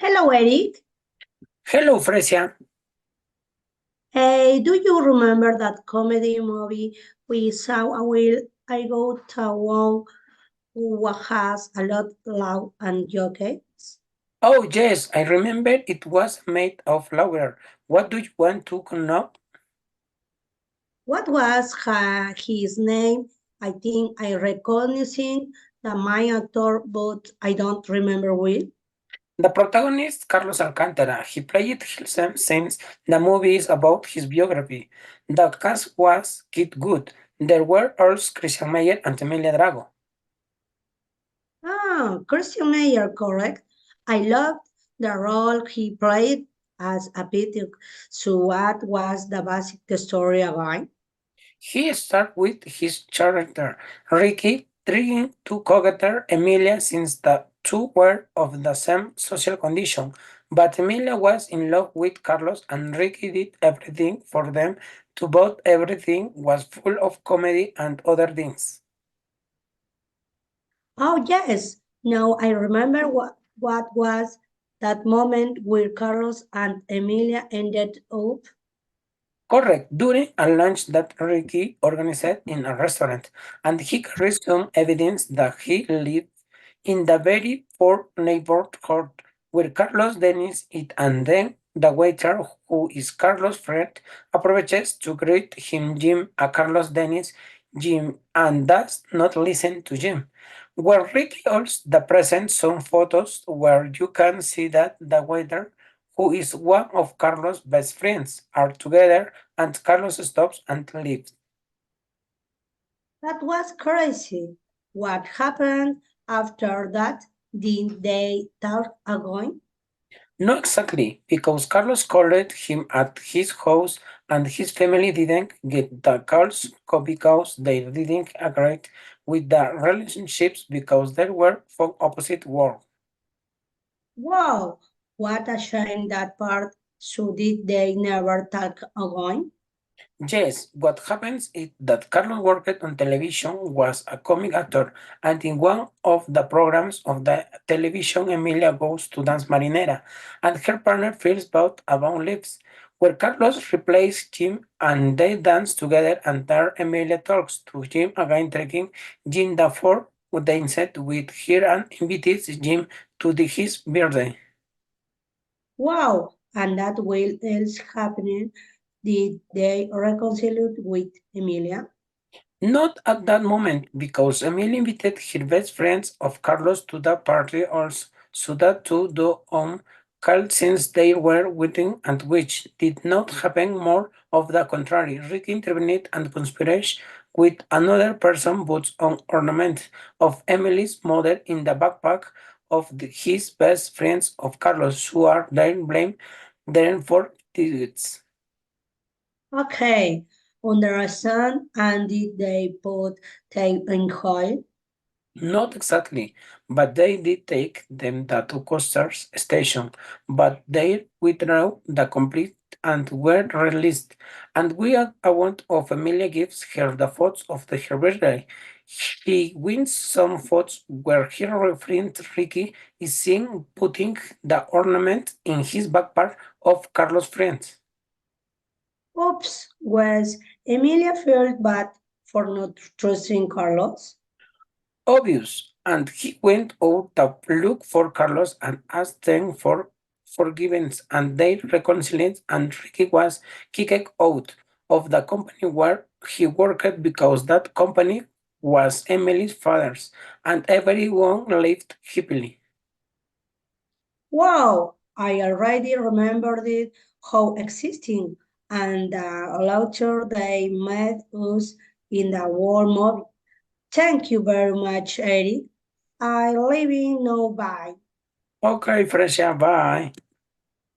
Hello, Eric. Hello, Fresia. Hey, do you remember that comedy movie we saw a while ago, the one who has a lot loud and jokes? Oh, yes, I remember it was made of laughter. What do you want to know? What was his name? I think I recognizing the main actor, but I don't remember well. The protagonist, Carlos Alcántara, he played himself since the movie is about his biography. The cast was Kid Good. There were also Christian Meyer and Emilia Drago. Ah, Christian Meyer, correct. I loved the role he played as a pity. So what was the basic story again? He started with his character, Ricky, trying to court Emilia since the two were of the same social condition. But Emilia was in love with Carlos and Ricky did everything for them to both everything was full of comedy and other things. Oh, yes. Now I remember what was that moment where Carlos and Emilia ended up. Correct, during a lunch that Ricky organized in a restaurant, and he carries some evidence that he lived in the very poor neighborhood where Carlos Dennis it and then the waiter who is Carlos' friend approaches to greet him Jim a Carlos Dennis Jim and does not listen to Jim. Where Ricky also the present some photos where you can see that the waiter who is one of Carlos' best friends are together and Carlos stops and leaves. That was crazy. What happened after that? Did they talk again? Not exactly, because Carlos called him at his house and his family didn't get the calls because they didn't agree with the relationships because they were from opposite worlds. Wow, what a shame that part. So did they never talk again? Yes, what happens is that Carlos worked on television, was a comic actor, and in one of the programs of the television, Emilia goes to dance marinera, and her partner feels bad about lives, where Carlos replaces Jim and they dance together, and there Emilia talks to Jim again, taking Jim Dafoe danced with her and invites Jim to his birthday. Wow, and that will else happening. Did they reconcile with Emilia? Not at that moment, because Emil invited her best friends of Carlos to the party also, so that to do on call since they were waiting and which did not happen more of the contrary. Rick intervened and conspired with another person puts on ornament of Emily's mother in the backpack of his best friends of Carlos, who are then blamed then for deeds. Okay, understand. And did they put tape in coil? Not exactly, but they did take them to Custer's station, but they withdrew the complete and were released. And we are a want of Emilia gives her the photos of her birthday. She wins some photos where her friend Ricky is seen putting the ornament in his backpack of Carlos' friends. Oops, was Emilia felt bad for not trusting Carlos? Obvious, and he went out to look for Carlos and asked them for forgiveness, and they reconciled, and Ricky was kicked out of the company where he worked because that company was Emily's father's, and everyone lived happily. Wow, I already remembered it, how existing and the laughter they made us in the war movie. Thank you very much, Eric. I leave you now. Bye. Okay, Fresia, bye.